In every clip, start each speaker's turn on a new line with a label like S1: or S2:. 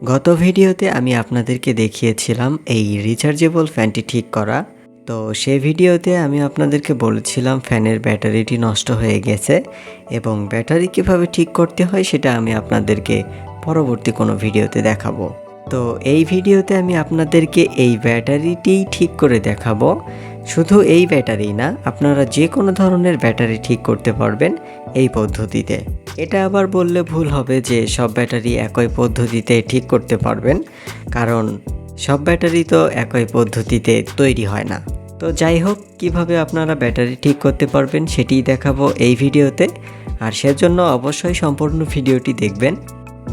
S1: গত ভিডিওতে আমি আপনাদেরকে দেখিয়েছিলাম এই রিচার্জেবল ফ্যানটি ঠিক করা। তো সেই ভিডিওতে আমি আপনাদেরকে বলেছিলাম ফ্যানের ব্যাটারিটি নষ্ট হয়ে গেছে এবং ব্যাটারি কিভাবে ঠিক করতে হয় সেটা আমি আপনাদেরকে পরবর্তী কোনো ভিডিওতে দেখাবো। তো এই ভিডিওতে আমি আপনাদেরকে এই ব্যাটারিটি ঠিক করে দেখাবো। শুধু এই ব্যাটারি না, আপনারা যে কোনো ধরনের ব্যাটারি ঠিক করতে পারবেন এই পদ্ধতিতে। এটা আবার বললে ভুল হবে যে সব ব্যাটারি একই পদ্ধতিতে ঠিক করতে পারবেন, কারণ সব ব্যাটারি তো একই পদ্ধতিতে তৈরি হয় না। তো যাই হোক, কিভাবে আপনারা ব্যাটারি ঠিক করতে পারবেন সেটিই দেখাবো এই ভিডিওতে। আর সেজন্য অবশ্যই সম্পূর্ণ ভিডিওটি দেখবেন।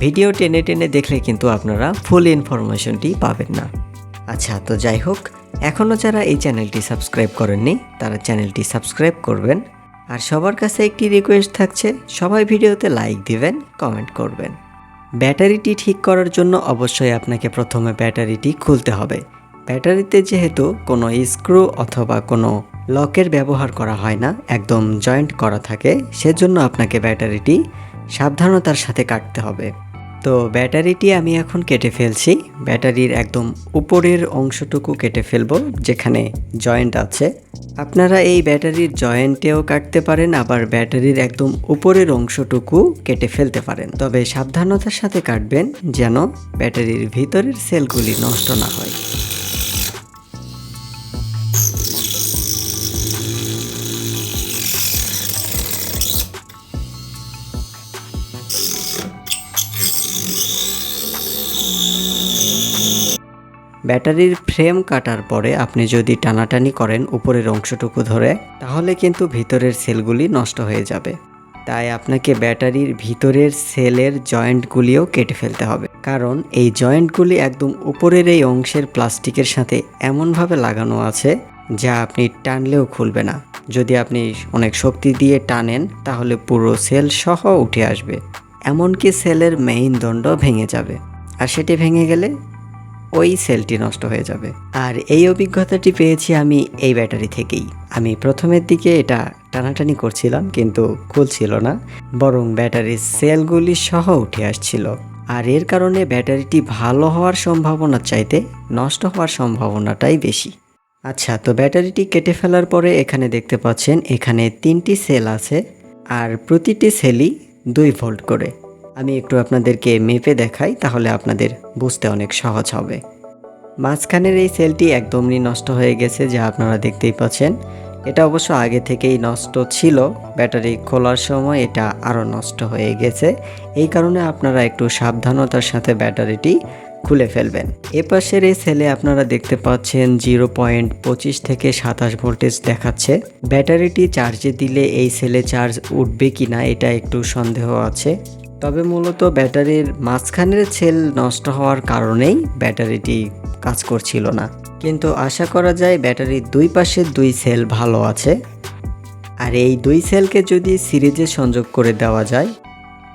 S1: ভিডিও টেনে টেনে দেখলে কিন্তু আপনারা ফুল ইনফরমেশনটি পাবেন না। আচ্ছা, তো যাই হোক, এখনও যারা এই চ্যানেলটি সাবস্ক্রাইব করেননি তারা চ্যানেলটি সাবস্ক্রাইব করবেন। আর সবার কাছে একটি রিকোয়েস্ট থাকছে, সবাই ভিডিওতে লাইক দিবেন, কমেন্ট করবেন। ব্যাটারিটি ঠিক করার জন্য অবশ্যই আপনাকে প্রথমে ব্যাটারিটি খুলতে হবে। ব্যাটারিতে যেহেতু কোনো স্ক্রু অথবা কোনো লকের ব্যবহার করা হয় না, একদম জয়েন্ট করা থাকে, সেজন্য আপনাকে ব্যাটারিটি সাবধানতার সাথে কাটতে হবে। তো ব্যাটারিটি আমি এখন কেটে ফেলছি। ব্যাটারির একদম উপরের অংশটুকু কেটে ফেলবো যেখানে জয়েন্ট আছে। আপনারা এই ব্যাটারির জয়েন্টেও কাটতে পারেন, আবার ব্যাটারির একদম উপরের অংশটুকু কেটে ফেলতে পারেন। তবে সাবধানতার সাথে কাটবেন যেন ব্যাটারির ভিতরের সেলগুলি নষ্ট না হয়। ব্যাটারির ফ্রেম কাটার পরে আপনি যদি টানাটানি করেন উপরের অংশটুকু ধরে, তাহলে কিন্তু ভিতরের সেলগুলি নষ্ট হয়ে যাবে। তাই আপনাকে ব্যাটারির ভিতরের সেলের জয়েন্টগুলিও কেটে ফেলতে হবে, কারণ এই জয়েন্টগুলি একদম উপরের এই অংশের প্লাস্টিকের সাথে এমনভাবে লাগানো আছে যা আপনি টানলেও খুলবে না। যদি আপনি অনেক শক্তি দিয়ে টানেন তাহলে পুরো সেল সহ উঠে আসবে, এমনকি সেলের মেইন দণ্ড ভেঙে যাবে। আর সেটি ভেঙে গেলে ওই সেলটি নষ্ট হয়ে যাবে। আর এই অভিজ্ঞতাটি পেয়েছি আমি এই ব্যাটারি থেকেই। আমি প্রথমের দিকে এটা টানাটানি করছিলাম কিন্তু খুলছিল না, বরং ব্যাটারির সেলগুলি সহ উঠে আসছিল। আর এর কারণে ব্যাটারিটি ভালো হওয়ার সম্ভাবনার চাইতে নষ্ট হওয়ার সম্ভাবনাটাই বেশি। আচ্ছা, তো ব্যাটারিটি কেটে ফেলার পরে এখানে দেখতে পাচ্ছেন এখানে 3টি সেল আছে, আর প্রতিটি সেলই 2 ভোল্ট করে। আমি একটু আপনাদেরকে মেপে দেখাই, তাহলে আপনাদের বুঝতে অনেক সহজ হবে। মাঝখানের এই সেলটি একদমই নষ্ট হয়ে গেছে, যা আপনারা দেখতেই পাচ্ছেন। এটা অবশ্য আগে থেকেই নষ্ট ছিল, ব্যাটারি খোলার সময় এটা আরও নষ্ট হয়ে গেছে। এই কারণে আপনারা একটু সাবধানতার সাথে ব্যাটারিটি খুলে ফেলবেন। এ পাশের এই সেলে আপনারা দেখতে পাচ্ছেন 0.25 থেকে 27 ভোল্টেজ দেখাচ্ছে। ব্যাটারিটি চার্জে দিলে এই সেলে চার্জ উঠবে কিনা এটা একটু সন্দেহ আছে। তবে মূলত ব্যাটারির মাঝখানের সেল নষ্ট হওয়ার কারণেই ব্যাটারিটি কাজ করছিল না, কিন্তু আশা করা যায় ব্যাটারির 2 পাশের 2 সেল ভালো আছে। আর এই 2 সেলকে যদি সিরিজে সংযোগ করে দেওয়া যায়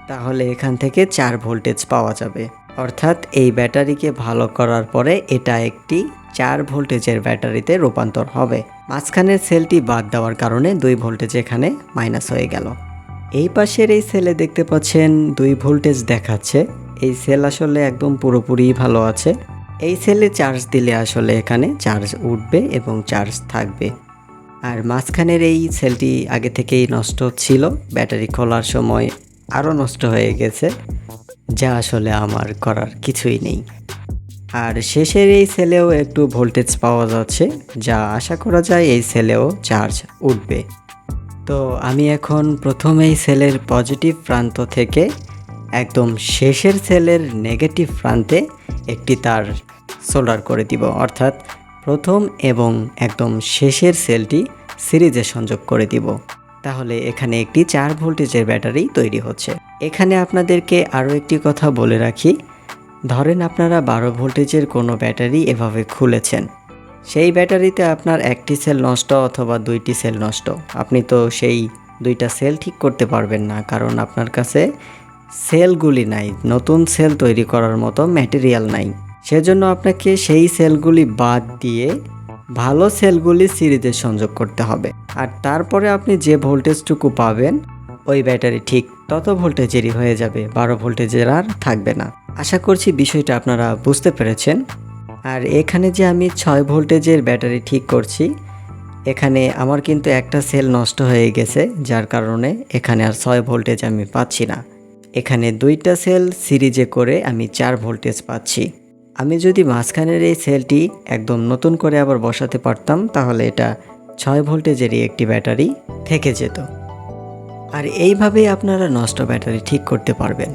S1: তাহলে এখান থেকে 4 ভোল্টেজ পাওয়া যাবে। অর্থাৎ এই ব্যাটারিকে ভালো করার পরে এটা একটি 4 ভোল্টেজের ব্যাটারিতে রূপান্তর হবে। মাঝখানের সেলটি বাদ দেওয়ার কারণে 2 ভোল্টেজ এখানে মাইনাস হয়ে গেল। এই পাশের এই সেলে দেখতে পাচ্ছেন 2 ভোল্টেজ দেখাচ্ছে। এই সেল আসলে একদম পুরোপুরি ভালো আছে। এই সেলে চার্জ দিলে আসলে এখানে চার্জ উঠবে এবং চার্জ থাকবে। আর মাঝখানের এই সেলটি আগে থেকেই নষ্ট ছিল, ব্যাটারি খোলার সময় আরও নষ্ট হয়ে গেছে, যা আসলে আমার করার কিছুই নেই। আর শেষের এই সেলেও একটু ভোল্টেজ পাওয়া যাচ্ছে, যা আশা করা যায় এই সেলেও চার্জ উঠবে। তো আমি এখন প্রথমেই সেলের পজিটিভ প্রান্ত থেকে একদম শেষের সেলের নেগেটিভ প্রান্তে একটি তার সোল্ডার করে দিব, অর্থাৎ প্রথম এবং একদম শেষের সেলটি সিরিজে সংযোগ করে দিব। তাহলে এখানে একটি 4 ভোল্টেজের ব্যাটারি তৈরি হচ্ছে। এখানে আপনাদেরকে আরও একটি কথা বলে রাখি, ধরেন আপনারা 12 ভোল্টেজের কোনো ব্যাটারি এভাবে খুলেছেন, সেই ব্যাটারিতে আপনার একটি সেল নষ্ট অথবা 2টি সেল নষ্ট, আপনি তো সেই 2টা সেল ঠিক করতে পারবেন না, কারণ আপনার কাছে সেলগুলি নাই, নতুন সেল তৈরি করার মতো ম্যাটেরিয়াল নাই। সেজন্য আপনাকে সেই সেলগুলি বাদ দিয়ে ভালো সেলগুলি সিরিজে সংযোগ করতে হবে। আর তারপরে আপনি যে ভোল্টেজটুকু পাবেন ওই ব্যাটারি ঠিক তত ভোল্টেজেরই হয়ে যাবে, 12 ভোল্টেজের আর থাকবে না। আশা করছি বিষয়টা আপনারা বুঝতে পেরেছেন। আর এখানে যে আমি 6 ভোল্টেজের ব্যাটারি ঠিক করছি, এখানে আমার কিন্তু একটা সেল নষ্ট হয়ে গেছে, যার কারণে এখানে আর 6 ভোল্টেজ আমি পাচ্ছি না। এখানে 2টা সেল সিরিজে করে আমি 4 ভোল্টেজ পাচ্ছি। আমি যদি মাঝখানের এই সেলটি একদম নতুন করে আবার বসাতে পারতাম, তাহলে এটা 6 ভোল্টেজেরই একটি ব্যাটারি থেকে যেত। আর এইভাবেই আপনারা নষ্ট ব্যাটারি ঠিক করতে পারবেন।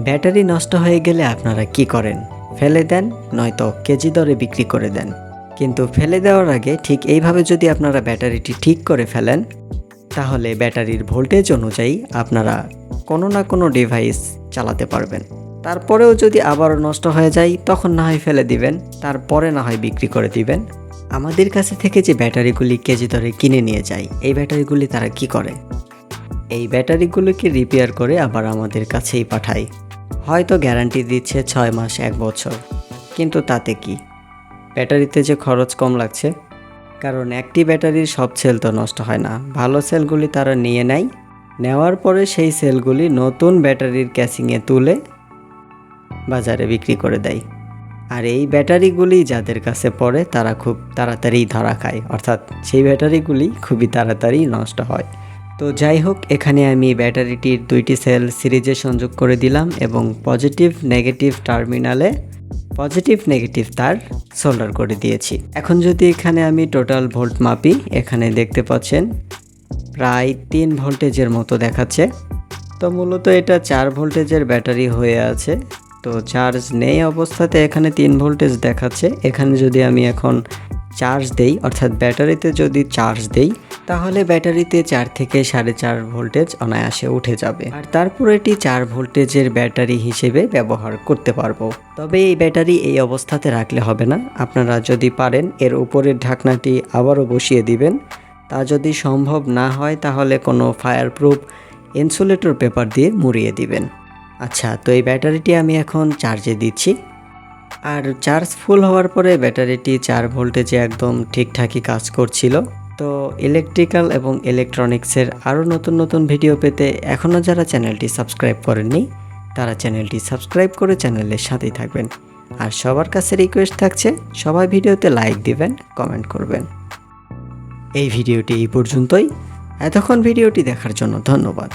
S1: ব্যাটারি নষ্ট হয়ে গেলে আপনারা কি করেন? ফেলে দেন, নয়তো কেজি দরে বিক্রি করে দেন। কিন্তু ফেলে দেওয়ার আগে ঠিক এইভাবে যদি আপনারা ব্যাটারিটি ঠিক করে ফেলেন, তাহলে ব্যাটারির ভোল্টেজ অনুযায়ী আপনারা কোনো না কোনো ডিভাইস চালাতে পারবেন। তারপরেও যদি আবারও নষ্ট হয়ে যায়, তখন না হয় ফেলে দিবেন, তারপরে না হয় বিক্রি করে দিবেন। আমাদের কাছে থেকে যে ব্যাটারিগুলি কেজি দরে কিনে নিয়ে যায়, এই ব্যাটারিগুলি তারা কি করে? এই ব্যাটারিগুলোকে রিপেয়ার করে আবার আমাদের কাছেই পাঠায়। হয়তো গ্যারান্টি দিচ্ছে 6 মাস 1 বছর, কিন্তু তাতে কি? ব্যাটারিতে যে খরচ কম লাগছে, কারণ একটি ব্যাটারির সব সেল তো নষ্ট হয় না। ভালো সেলগুলি তারা নিয়ে নেয়, নেওয়ার পরে সেই সেলগুলি নতুন ব্যাটারির ক্যাসিংয়ে তুলে বাজারে বিক্রি করে দেয়। আর এই ব্যাটারিগুলি যাদের কাছে পড়ে তারা খুব তাড়াতাড়ি ধরা খায়, অর্থাৎ সেই ব্যাটারিগুলি খুবই তাড়াতাড়ি নষ্ট হয়। তো যাই হোক, এখানে আমি ব্যাটারিটির 2টি সেল সিরিজে সংযোগ করে দিলাম এবং পজিটিভ নেগেটিভ টার্মিনালে পজিটিভ নেগেটিভ তার সোল্ডার করে দিয়েছি। এখন যদি এখানে আমি টোটাল ভোল্ট মাপি, এখানে দেখতে পাচ্ছেন প্রায় 3 ভোল্টেজের মতো দেখাচ্ছে। তো মূলত এটা 4 ভোল্টেজের ব্যাটারি হয়ে আছে। তো চার্জ নেই অবস্থাতে এখানে 3 ভোল্টেজ দেখাচ্ছে। এখানে যদি আমি এখন চার্জ দেই, অর্থাৎ ব্যাটারিতে যদি চার্জ দেই, তাহলে ব্যাটারিতে 4 থেকে 4.5 ভোল্টেজ অনায়াসে উঠে যাবে। আর তারপর এটি 4 ভোল্টেজের ব্যাটারি হিসেবে ব্যবহার করতে পারবো। তবে এই ব্যাটারি এই অবস্থাতে রাখলে হবে না, আপনারা যদি পারেন এর উপরের ঢাকনাটি আবারও বসিয়ে দিবেন। তা যদি সম্ভব না হয়, তাহলে কোনো ফায়ারপ্রুফ ইনসুলেটর পেপার দিয়ে মুড়িয়ে দিবেন। আচ্ছা, তো এই ব্যাটারিটি আমি এখন চার্জে দিচ্ছি। আর চার্জ ফুল হওয়ার পরে ব্যাটারিটি 4 ভোল্টেজে একদম ঠিকঠাকই কাজ করছিল। তো ইলেকট্রিক্যাল এবং ইলেকট্রনিক্সের আরও নতুন নতুন ভিডিও পেতে এখনও যারা চ্যানেলটি সাবস্ক্রাইব করেননি, তারা চ্যানেলটি সাবস্ক্রাইব করে চ্যানেলের সাথেই থাকবেন। আর সবার কাছে রিকোয়েস্ট থাকছে, সবাই ভিডিওতে লাইক দিবেন, কমেন্ট করবেন। এই ভিডিওটি এই পর্যন্তই। এতক্ষণ ভিডিওটি দেখার জন্য ধন্যবাদ।